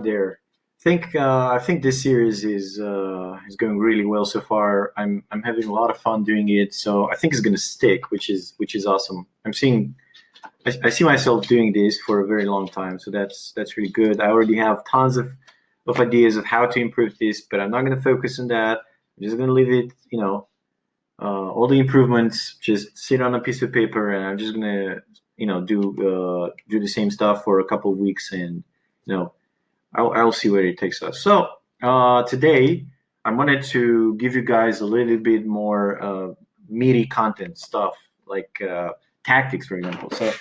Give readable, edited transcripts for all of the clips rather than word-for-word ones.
there. I think this series is going really well so far. I'm having a lot of fun doing it, so I think it's going to stick, which is awesome. I see myself doing this for a very long time, so that's really good. I already have tons of ideas of how to improve this, but I'm not going to focus on that. I'm just going to leave it, all the improvements just sit on a piece of paper, and I'm just going to do the same stuff for a couple of weeks, and you know I'll see where it takes us. So today I wanted to give you guys a little bit more meaty content stuff, like tactics, for example. So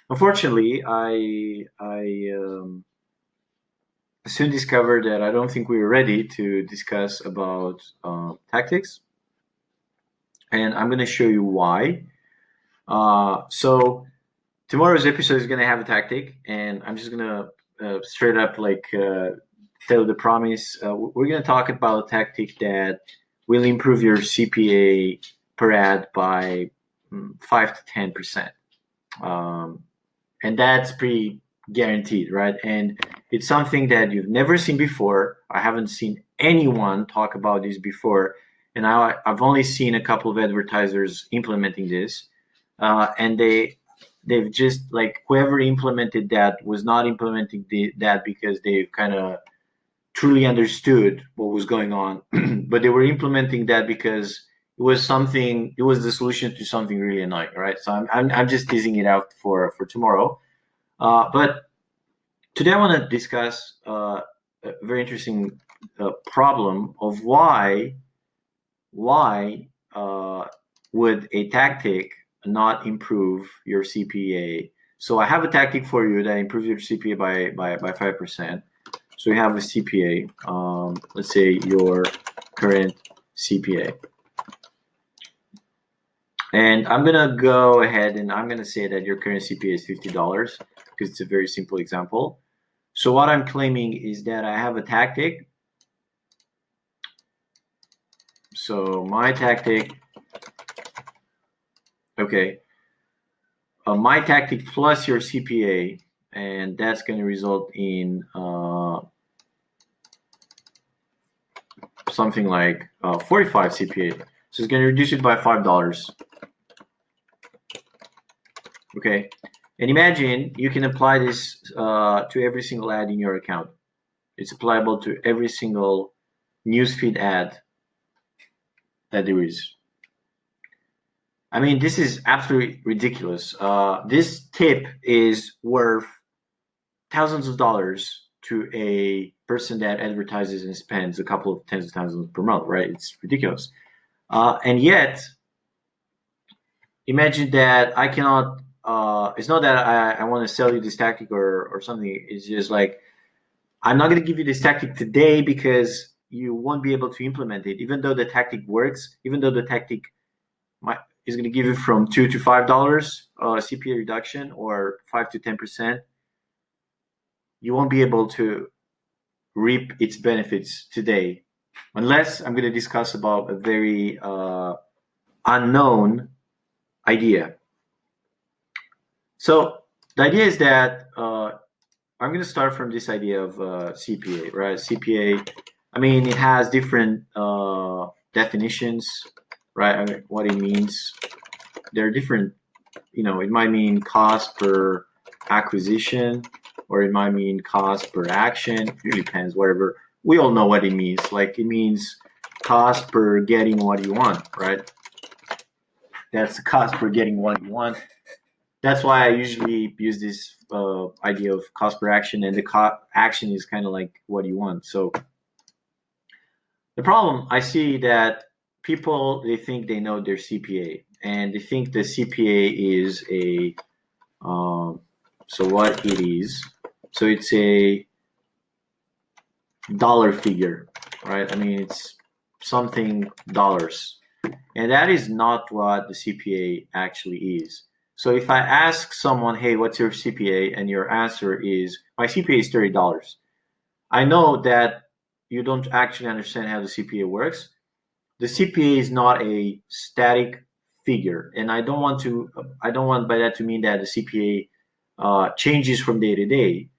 unfortunately, I soon discovered that I don't think we were ready to discuss about tactics, and I'm going to show you why. So tomorrow's episode is going to have a tactic, and I'm just going to straight up tell the promise. We're going to talk about a tactic that will improve your CPA per ad by 5 to 10%. And that's pretty guaranteed, right? And it's something that you've never seen before. I haven't seen anyone talk about this before. And I've only seen a couple of advertisers implementing this. And they've just, like, whoever implemented that was not implementing that because they've kind of truly understood what was going on, but they were implementing that because it was the solution to something really annoying, right? So I'm just teasing it out for tomorrow. But today I want to discuss a very interesting problem of why would a tactic not improve your CPA. So I have a tactic for you that improves your CPA by 5%. So you have a CPA, let's say your current CPA. And I'm going to go ahead and I'm going to say that your current CPA is $50 because it's a very simple example. So what I'm claiming is that I have a tactic. So my tactic, okay, my tactic plus your CPA, and that's going to result in something like 45 CPA. So it's going to reduce it by $5. Okay, and imagine you can apply this to every single ad in your account. It's applicable to every single newsfeed ad that there is. I mean, this is absolutely ridiculous. This tip is worth thousands of dollars to a person that advertises and spends a couple of tens of thousands per month, right? It's ridiculous. And yet, imagine that I cannot, it's not that I want to sell you this tactic or something. It's just like, I'm not going to give you this tactic today because you won't be able to implement it, even though the tactic works, even though the tactic is going to give you from $2 to $5 CPA reduction or 5 to 10%. You won't be able to reap its benefits today, unless I'm going to discuss about a very unknown idea. So the idea is that I'm going to start from this idea of CPA, right? CPA, I mean, it has different definitions, right? I mean, what it means. There are different, it might mean cost per acquisition, or it might mean cost per action. It really depends, whatever. We all know what it means. Like, it means cost per getting what you want, right? That's the cost per getting what you want. That's why I usually use this idea of cost per action, and the action is kind of like what you want. So the problem, I see that people, they think they know their CPA, and they think the CPA is a, so what it is, so it's a dollar figure, right? I mean, it's something dollars, and that is not what the CPA actually is. So if I ask someone, hey, what's your CPA? And your answer is, my CPA is $30. I know that you don't actually understand how the CPA works. The CPA is not a static figure, and I don't want by that to mean that the CPA changes from day to day.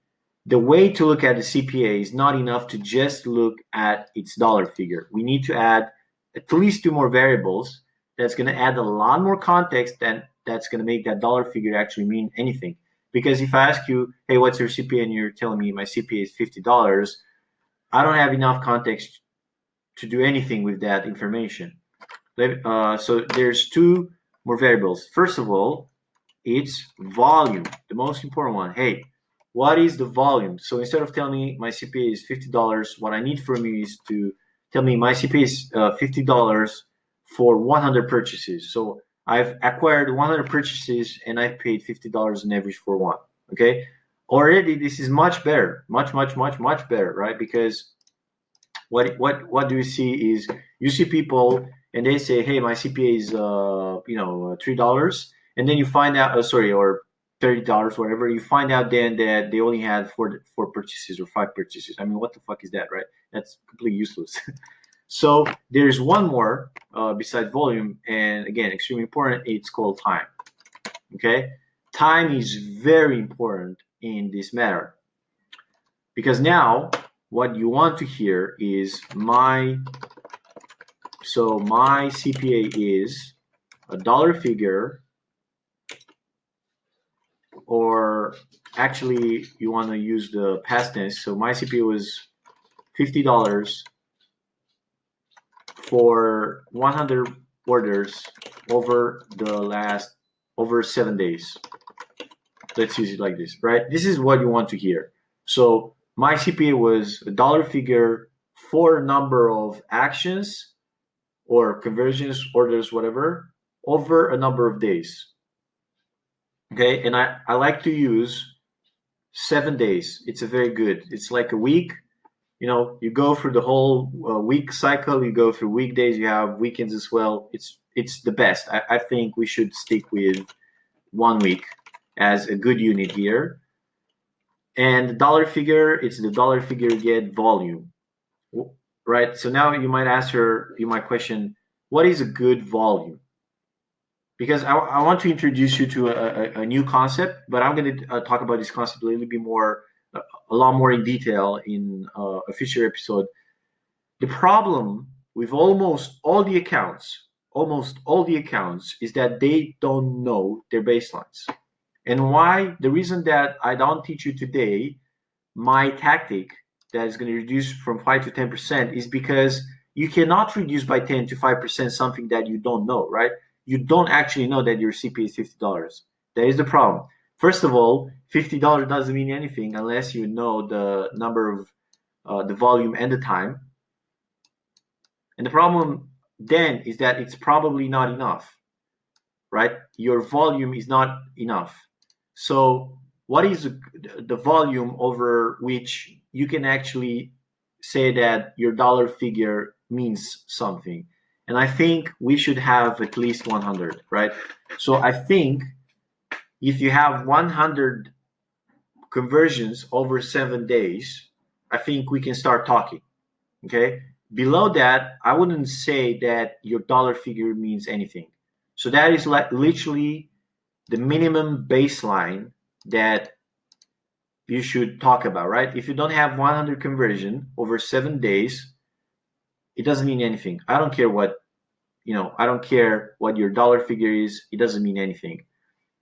the way to look at the CPA is not enough to just look at its dollar figure. We need to add at least 2 more variables. That's going to add a lot more context that's going to make that dollar figure actually mean anything. Because if I ask you, hey, what's your CPA, and you're telling me my CPA is $50, I don't have enough context to do anything with that information. So there's 2 more variables. First of all, it's volume, the most important one. Hey, what is the volume? So instead of telling me my CPA is $50, what I need from you is to tell me my CPA is $50 for 100 purchases. So I've acquired 100 purchases and I've paid $50 on average for one. Okay, already this is much better, much better, right? Because what do you see is you see people and they say, hey, my CPA is $3, and then you find out, or $30, whatever. You find out then that they only had four purchases or 5 purchases. I mean, what the fuck is that, right? That's completely useless. So there's one more besides volume, and again, extremely important. It's called time. Okay, time is very important in this matter, because now what you want to hear is my CPA is a dollar figure, or actually you want to use the past tense. So my CPA was $50 for 100 orders over 7 days. Let's use it like this, right? This is what you want to hear. So my CPA was a dollar figure for a number of actions or conversions, orders, whatever, over a number of days. Okay, and I like to use 7 days. It's a very good. It's like a week. You go through the whole week cycle. You go through weekdays. You have weekends as well. It's the best. I think we should stick with 1 week as a good unit here. And the dollar figure, it's the dollar figure get volume, right? So now you might question, what is a good volume? Because I want to introduce you to a new concept, but I'm going to talk about this concept a little bit more, a lot more in detail in a future episode. The problem with almost all the accounts is that they don't know their baselines. And why? The reason that I don't teach you today my tactic that is going to reduce from 5 to 10% is because you cannot reduce by 10 to 5% something that you don't know, right? You don't actually know that your CPA is $50. That is the problem. First of all, $50 doesn't mean anything unless you know the number of the volume and the time. And the problem then is that it's probably not enough, right? Your volume is not enough. So what is the volume over which you can actually say that your dollar figure means something? And I think we should have at least 100, right? So I think if you have 100 conversions over 7 days, I think we can start talking, okay? Below that, I wouldn't say that your dollar figure means anything. So that is like literally the minimum baseline that you should talk about, right? If you don't have 100 conversion over 7 days, it doesn't mean anything. I don't care what your dollar figure is. It doesn't mean anything.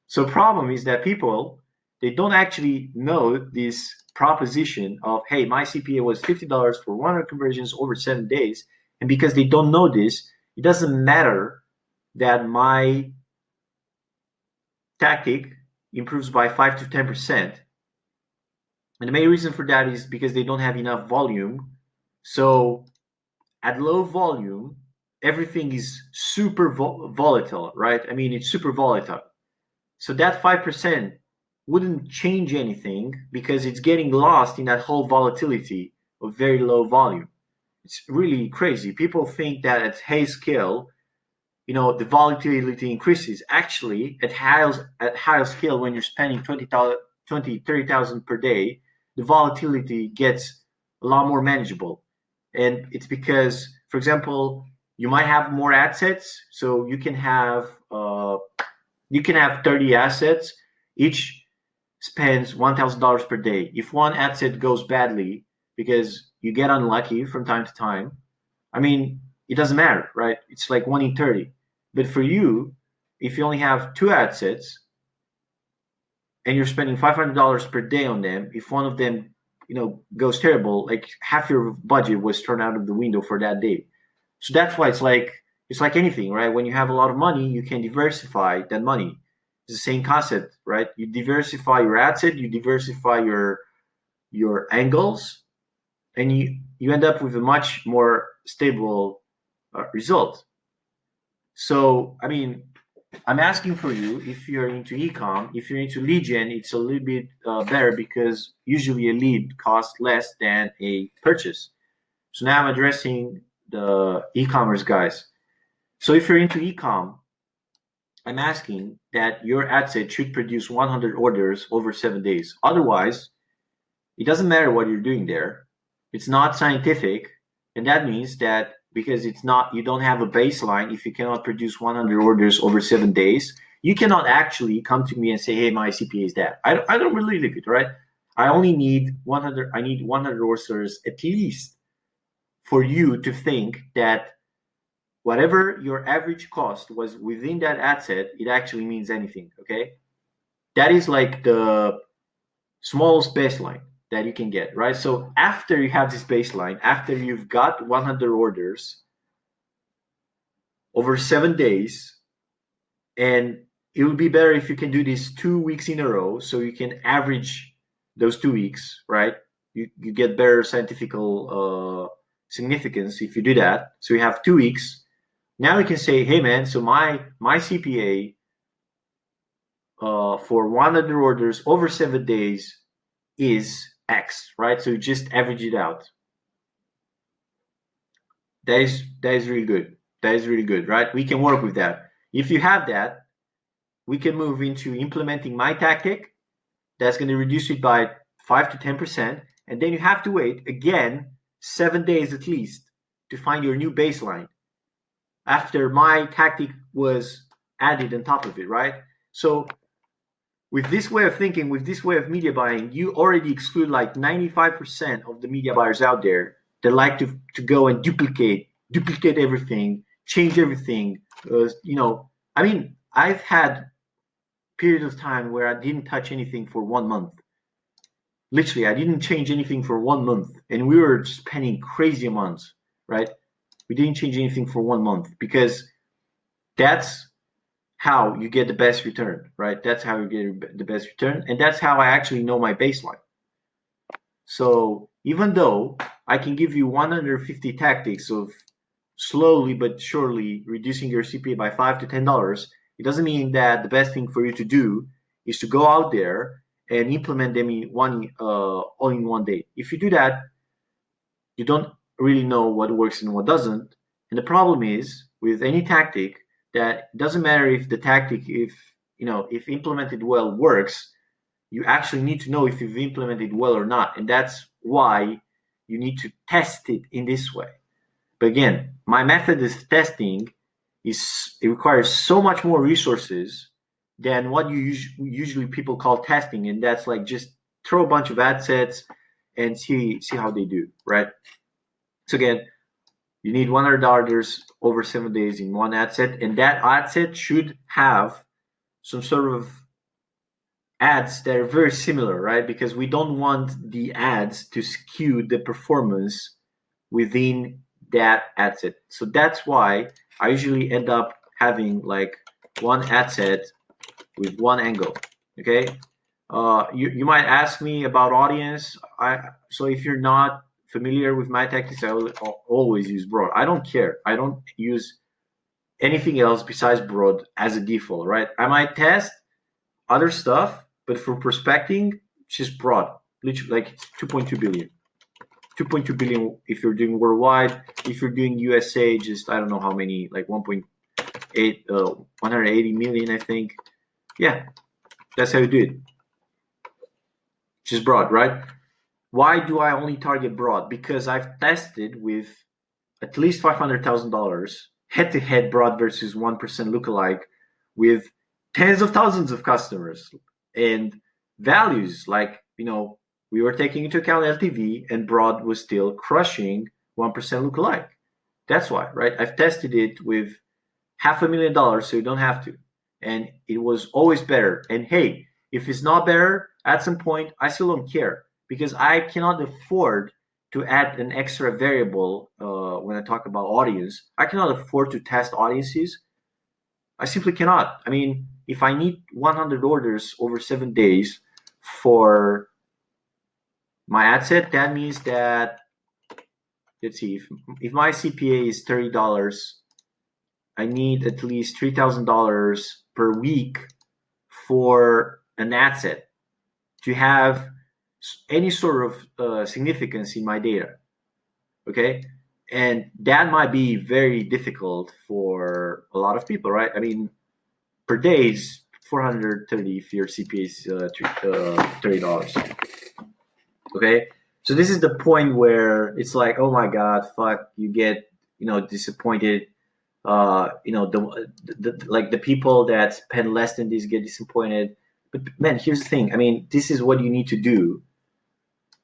So problem is that people, they don't actually know this proposition of, hey, my CPA was $50 for 100 conversions over 7 days. And because they don't know this, it doesn't matter that my tactic improves by 5 to 10%. And the main reason for that is because they don't have enough volume. So at low volume, everything is super volatile, right? I mean, it's super volatile. So that 5% wouldn't change anything because it's getting lost in that whole volatility of very low volume. It's really crazy. People think that at high scale, the volatility increases. Actually, at higher scale, when you're spending 30,000 per day, the volatility gets a lot more manageable. And it's because, for example, you might have more assets, so you can have 30 assets. Each spends $1,000 per day. If one ad set goes badly because you get unlucky from time to time, I mean, it doesn't matter, right? It's like 1 in 30. But for you, if you only have 2 ad sets and you're spending $500 per day on them, if one of them, goes terrible, like half your budget was thrown out of the window for that day. So that's why it's like anything, right? When you have a lot of money, you can diversify that money. It's the same concept, right? You diversify your asset, you diversify your angles, and you end up with a much more stable result. So, I mean, I'm asking for you, if you're into ecom, if you're into lead gen, it's a little bit better because usually a lead costs less than a purchase. So now I'm addressing the e-commerce guys. So if you're into ecom, I'm asking that your ad set should produce 100 orders over 7 days. Otherwise, it doesn't matter what you're doing there. It's not scientific, and that means that because you don't have a baseline. If you cannot produce 100 orders over 7 days, you cannot actually come to me and say, hey, my CPA is that. I don't believe it, right? I only need 100. I need 100 orders at least for you to think that whatever your average cost was within that ad set, it actually means anything. Okay, that is like the smallest baseline that you can get, right? So after you have this baseline, after you've got 100 orders over 7 days, and it would be better if you can do this 2 weeks in a row, so you can average those 2 weeks, right? You get better scientific significance if you do that. So you have 2 weeks. Now you can say, hey man, so my CPA for 100 orders over 7 days is X, right? So you just average it out. That is really good. That is really good, right? We can work with that. If you have that, we can move into implementing my tactic. That's going to reduce it by 5 to 10%. And then you have to wait again 7 days at least to find your new baseline after my tactic was added on top of it, right? So with this way of thinking, with this way of media buying, you already exclude like 95% of the media buyers out there that like to go and duplicate everything, change everything. I mean, I've had periods of time where I didn't touch anything for 1 month. Literally, I didn't change anything for 1 month, and we were spending crazy amounts, right? We didn't change anything for 1 month because that's how you get the best return, right? That's how you get the best return, and that's how I actually know my baseline. So even though I can give you 150 tactics of slowly but surely reducing your CPA by $5 to $10, it doesn't mean that the best thing for you to do is to go out there and implement them all in one day. If you do that, you don't really know what works and what doesn't. And the problem is with any tactic that it doesn't matter if the tactic, if implemented well, works. You actually need to know if you've implemented well or not, and that's why you need to test it in this way. But again, my method of testing it requires so much more resources than what usually people call testing, and that's like just throw a bunch of ad sets and see how they do, right? So again, you need 100 orders over 7 days in one ad set, and that ad set should have some sort of ads that are very similar, right? Because we don't want the ads to skew the performance within that ad set. So that's why I usually end up having like one ad set with one angle. Okay. You might ask me about audience. So if you're not familiar with my tactics, I will always use broad. I don't care. I don't use anything else besides broad as a default, right? I might test other stuff, but for prospecting, it's just broad. Literally, like 2.2 billion. 2.2 billion if you're doing worldwide. If you're doing USA, just I don't know how many, like 1.8, 180 million, I think. Yeah, that's how you do it. Just broad, right? Why do I only target broad? Because I've tested with at least $500,000 head-to-head broad versus 1% lookalike with tens of thousands of customers. And values, like, we were taking into account LTV, and broad was still crushing 1% lookalike. That's why, right? I've tested it with $500,000, so you don't have to. And it was always better. And hey, if it's not better at some point, I still don't care, because I cannot afford to add an extra variable when I talk about audience. I cannot afford to test audiences. I simply cannot. I mean, if I need 100 orders over 7 days for my ad set, that means that, let's see, if my CPA is $30, I need at least $3,000 per week for an ad set to have any sort of significance in my data. Okay, and that might be very difficult for a lot of people, right? I mean, per day is 430 if your CPA is $30. Okay, so this is the point where it's like, oh my god, fuck, you get disappointed. The people that spend less than this get disappointed. But man, here's the thing. I mean, this is what you need to do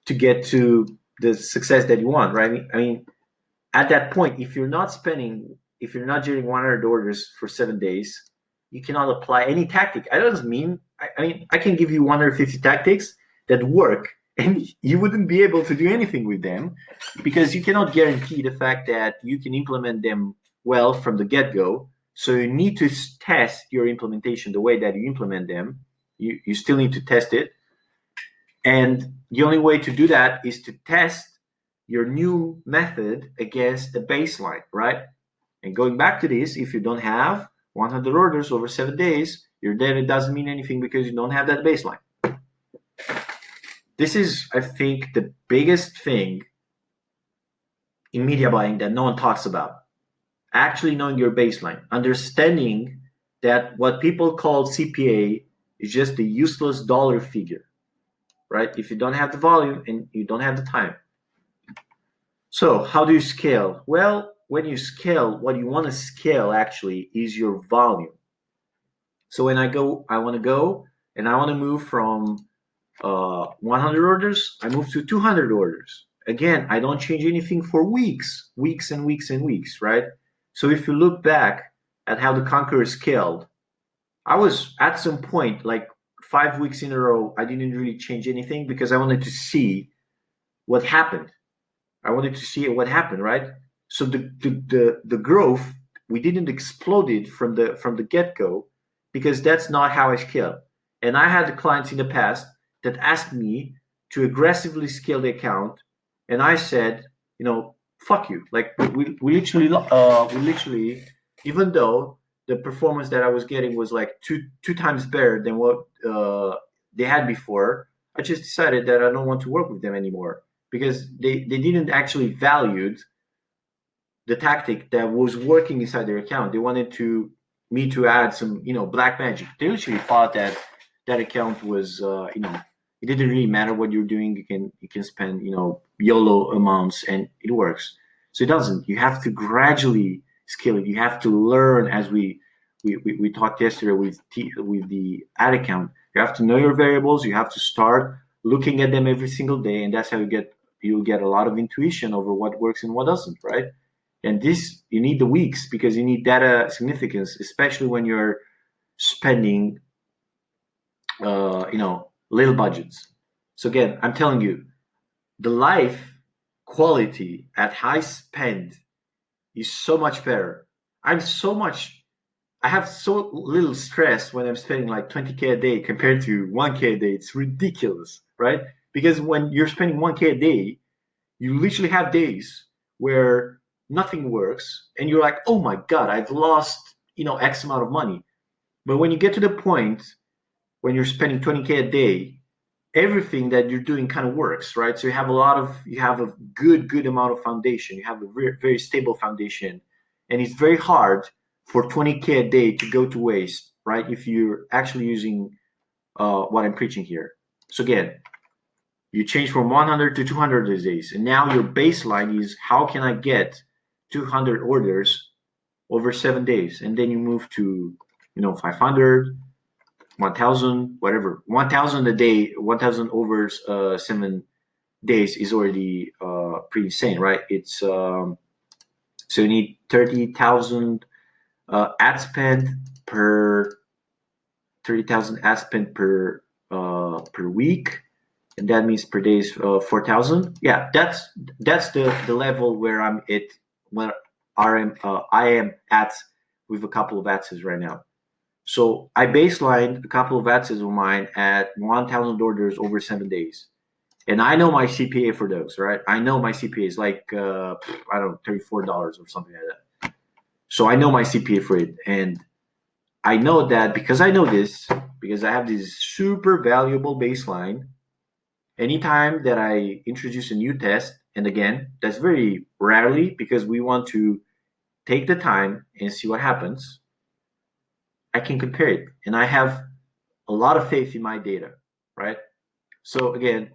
to get to the success that you want, right? I mean, at that point, if you're not generating 100 orders for 7 days, you cannot apply any tactic. I don't mean, I mean, I can give you 150 tactics that work, and you wouldn't be able to do anything with them, because you cannot guarantee the fact that you can implement them well from the get-go. So you need to test your implementation the way that you implement them. You still need to test it. And the only way to do that is to test your new method against the baseline, right? And going back to this, if you don't have 100 orders over 7 days, your data doesn't mean anything because you don't have that baseline. This is, I think, the biggest thing in media buying that no one talks about. Actually knowing your baseline, understanding that what people call CPA is just a useless dollar figure, right? If you don't have the volume and you don't have the time. So how do you scale? Well, when you scale, what you want to scale actually is your volume. So when I want to go and I want to move from 100 orders, I move to 200 orders. Again, I don't change anything for weeks and weeks and weeks, right? So if you look back at how the Conqueror scaled, I was at some point, like 5 weeks in a row, I didn't really change anything because I wanted to see what happened. I wanted to see what happened, right? So the growth, we didn't explode it from the get-go, because that's not how I scale. And I had clients in the past that asked me to aggressively scale the account, and I said, fuck you. Like we literally, even though the performance that I was getting was like two times better than what they had before, I just decided that I don't want to work with them anymore, because they didn't actually valued the tactic that was working inside their account. They wanted me to add some black magic. They literally thought that account was it didn't really matter what you're doing. You can spend YOLO amounts and it works. So it doesn't. You have to gradually scale it. You have to learn, as we talked yesterday with the ad account. You have to know your variables. You have to start looking at them every single day, and that's how you'll get a lot of intuition over what works and what doesn't, right? And this, you need the weeks, because you need data significance, especially when you're spending little budgets. So again, I'm telling you, the life quality at high spend is so much better. I have so little stress when I'm spending like 20K a day compared to 1K a day. It's ridiculous, right? Because when you're spending 1K a day, you literally have days where nothing works and you're like, oh my God, I've lost, X amount of money. But when you get to the point when you're spending 20K a day, everything that you're doing kind of works, right? So you have a good amount of foundation. You have a very, very stable foundation, and it's very hard for 20K a day to go to waste, right? If you're actually using what I'm preaching here. So again, you change from 100 to 200 these days, and now your baseline is, how can I get 200 orders over 7 days? And then you move to 500, 1,000, whatever, 1,000 a day, 1,000 over 7 days is already pretty insane, right? It's so you need 30,000 ad spend per 30,000 ad spend per week, and that means per day is 4,000. Yeah, that's the level where I'm at, where I am at with a couple of ads right now. So I baselined a couple of ads of mine at 1,000 orders over 7 days. And I know my CPA for those, right? I know my CPA is like, I don't know, $34 or something like that. So I know my CPA for it. And I know that because I know this, because I have this super valuable baseline, anytime that I introduce a new test, and again, that's very rarely because we want to take the time and see what happens, I can compare it. And I have a lot of faith in my data, right? So again,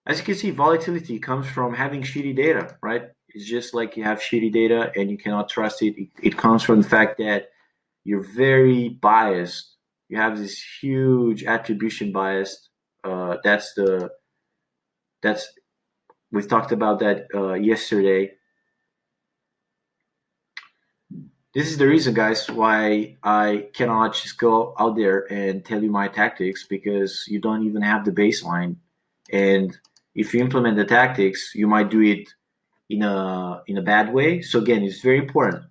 as you can see, volatility comes from having shitty data, right? It's just like you have shitty data and you cannot trust it. It comes from the fact that you're very biased. You have this huge attribution bias. That's we've talked about that yesterday. This is the reason, guys, why I cannot just go out there and tell you my tactics, because you don't even have the baseline. And if you implement the tactics, you might do it in a bad way. So again, it's very important.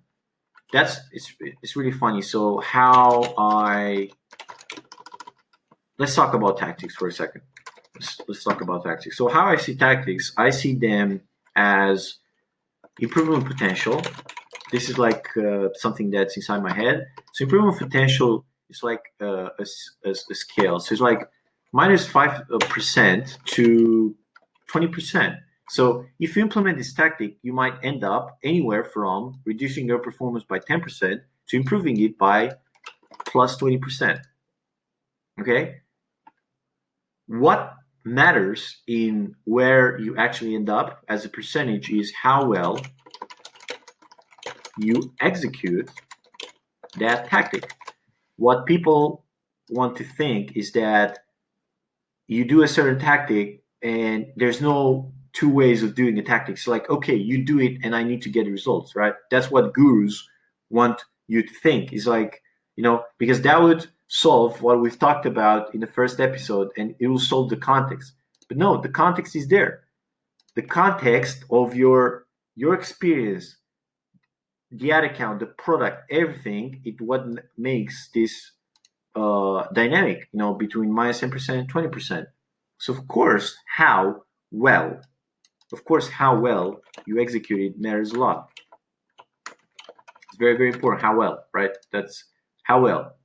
It's really funny. So let's talk about tactics for a second. Let's talk about tactics. So how I see tactics, I see them as improvement potential. This is like something that's inside my head. So improvement potential is like a scale. So it's like minus 5% to 20%. So if you implement this tactic, you might end up anywhere from reducing your performance by 10% to improving it by plus 20%. Okay? What matters in where you actually end up as a percentage is how well you execute that tactic. What people want to think is that you do a certain tactic and there's no two ways of doing a tactic. It's like, okay, you do it and I need to get results, right? That's what gurus want you to think. It's like, because that would solve what we've talked about in the first episode, and it will solve the context. But no, the context is there. The context of your experience, the ad account, the product, everything, it what makes this dynamic, between minus 10% and 20%. So of course, how well you execute it matters a lot. It's very, very important. How well, right? That's how well.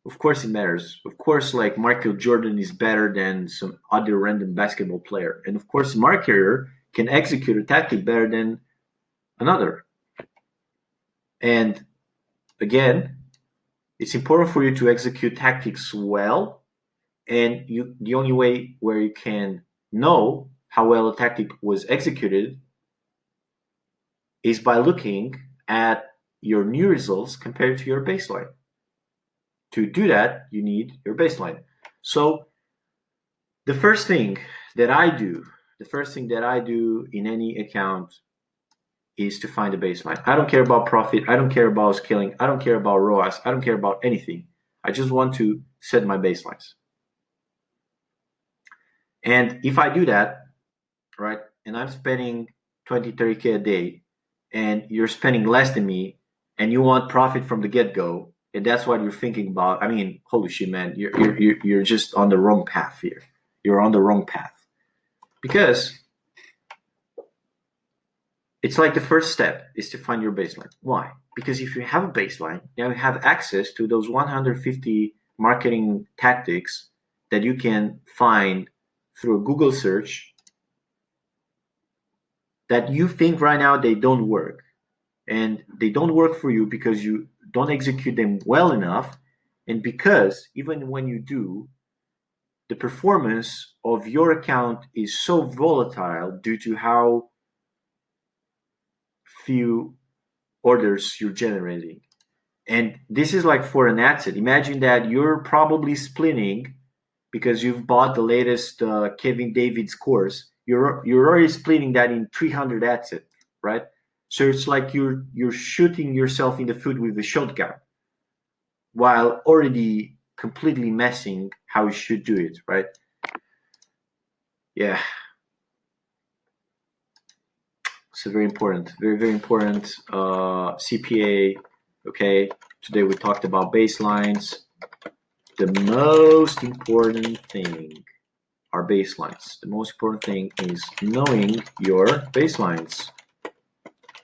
Of course it matters. Of course, like Michael Jordan is better than some other random basketball player. And of course, a marketer can execute a tactic better than another. And again, it's important for you to execute tactics well. And the only way where you can know how well a tactic was executed is by looking at your new results compared to your baseline. To do that, you need your baseline. So the first thing that I do in any account is to find a baseline. I don't care about profit. I don't care about scaling. I don't care about ROAS. I don't care about anything. I just want to set my baselines. And if I do that, right, and I'm spending 20, 30K a day, and you're spending less than me, and you want profit from the get-go, and that's what you're thinking about, I mean, holy shit, man, you're just on the wrong path here. You're on the wrong path. Because it's like the first step is to find your baseline. Why? Because if you have a baseline, now you have access to those 150 marketing tactics that you can find through a Google search that you think right now they don't work. And they don't work for you because you don't execute them well enough. And because even when you do, the performance of your account is so volatile due to how few orders you're generating. And this is like for an asset. Imagine that you're probably splitting because you've bought the latest Kevin David's course. You're already splitting that in 300 asset, right? So it's like you're shooting yourself in the foot with a shotgun while already completely messing how you should do it, right? Yeah. So very important, very important. CPA. Okay. Today we talked about baselines. The most important thing are baselines. The most important thing is knowing your baselines.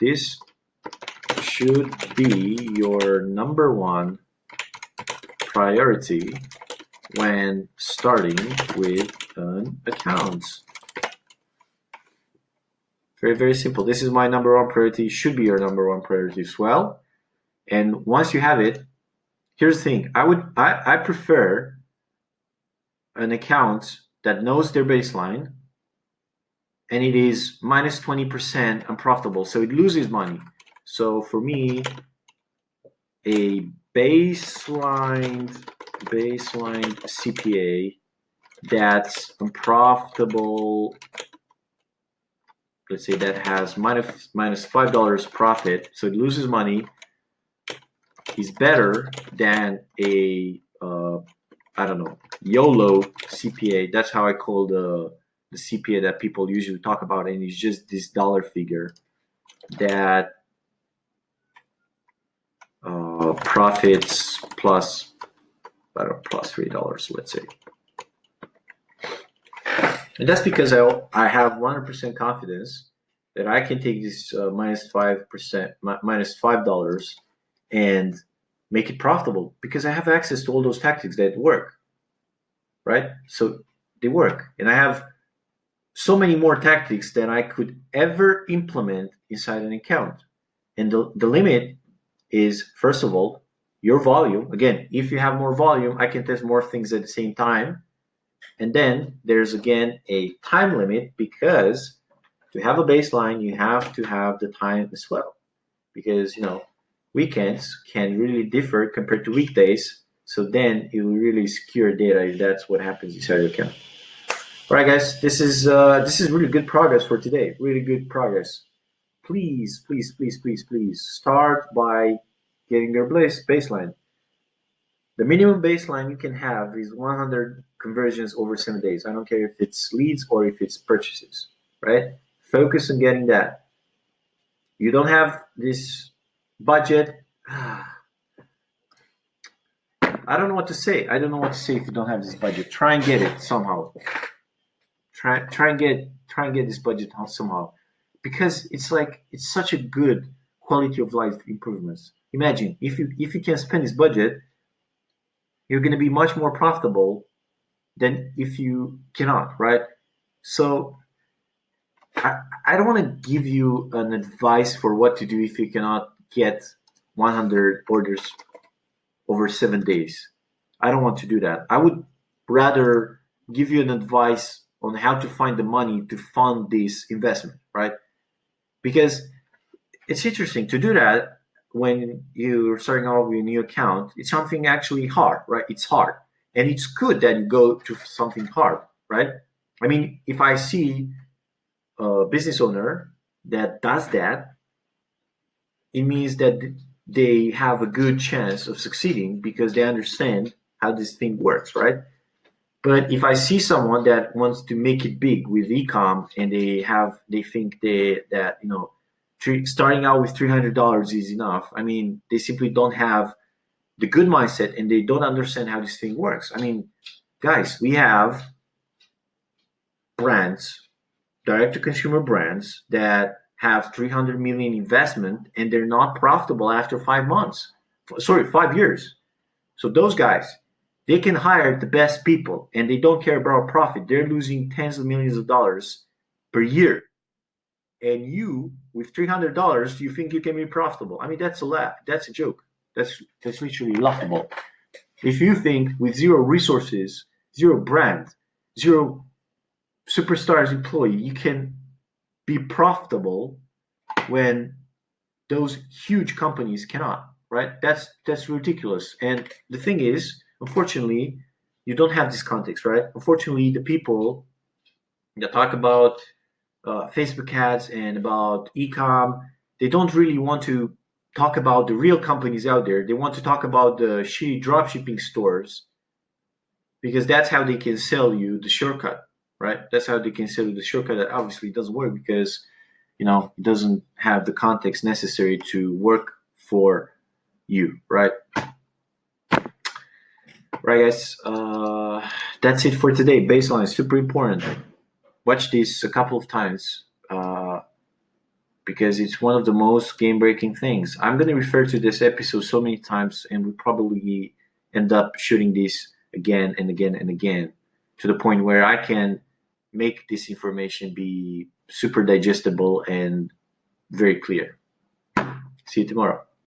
This should be your number one priority when starting with an account. Very, very simple. This is my number one priority. Should be your number one priority as well. And once you have it, here's the thing. I prefer an account that knows their baseline and it is minus 20% unprofitable, so it loses money. So for me, a baseline CPA that's unprofitable, let's say that has minus $5 profit, so it loses money, is better than a I don't know, YOLO CPA. That's how I call the CPA that people usually talk about, and it's just this dollar figure that profits plus, I don't know, plus $3, let's say. And that's because I have 100% confidence that I can take this minus 5%, minus $5 and make it profitable because I have access to all those tactics that work, right? So they work. And I have so many more tactics than I could ever implement inside an account. And the limit is, first of all, your volume. Again, if you have more volume, I can test more things at the same time. And then there's, again, a time limit because to have a baseline, you have to have the time as well. Because, weekends can really differ compared to weekdays. So then it will really skew data if that's what happens inside your account. All right, guys, this is really good progress for today. Really good progress. Please start by getting your baseline. The minimum baseline you can have is 100 conversions over 7 days. I don't care if it's leads or if it's purchases, right? Focus on getting that. You don't have this budget. I don't know what to say. I don't know what to say if you don't have this budget. Try and get it somehow. Try and get this budget somehow, because it's such a good quality of life improvements. Imagine if you can spend this budget, you're going to be much more profitable than if you cannot, right? So I don't want to give you an advice for what to do if you cannot get 100 orders over 7 days. I don't want to do that. I would rather give you an advice on how to find the money to fund this investment, right? Because it's interesting to do that when you're starting out with a new account. It's something actually hard, right? It's hard. And it's good that you go to something hard, right? I mean, if I see a business owner that does that, it means that they have a good chance of succeeding because they understand how this thing works, right? But if I see someone that wants to make it big with ecom and they think that starting out with $300 is enough. I mean, they simply don't have the good mindset and they don't understand how this thing works. I mean, guys, we have brands, direct-to-consumer brands that have 300 million investment and they're not profitable after 5 months. 5 years. So those guys, they can hire the best people and they don't care about profit. They're losing tens of millions of dollars per year. And you, with $300, you think you can be profitable? I mean, that's a laugh. That's a joke. That's literally laughable. If you think with zero resources, zero brand, zero superstars employee, you can be profitable when those huge companies cannot. right? That's ridiculous. And the thing is, unfortunately, you don't have this context, right? Unfortunately, the people that talk about Facebook ads and about ecom, they don't really want to talk about the real companies out there. They want to talk about the shitty dropshipping stores because that's how they can sell you the shortcut, right? That's how they can sell you the shortcut that obviously doesn't work because it doesn't have the context necessary to work for you, right? Right, guys. That's it for today. Baseline is super important. Watch this a couple of times because it's one of the most game breaking things. I'm going to refer to this episode so many times, and we probably end up shooting this again and again and again to the point where I can make this information be super digestible and very clear. See you tomorrow.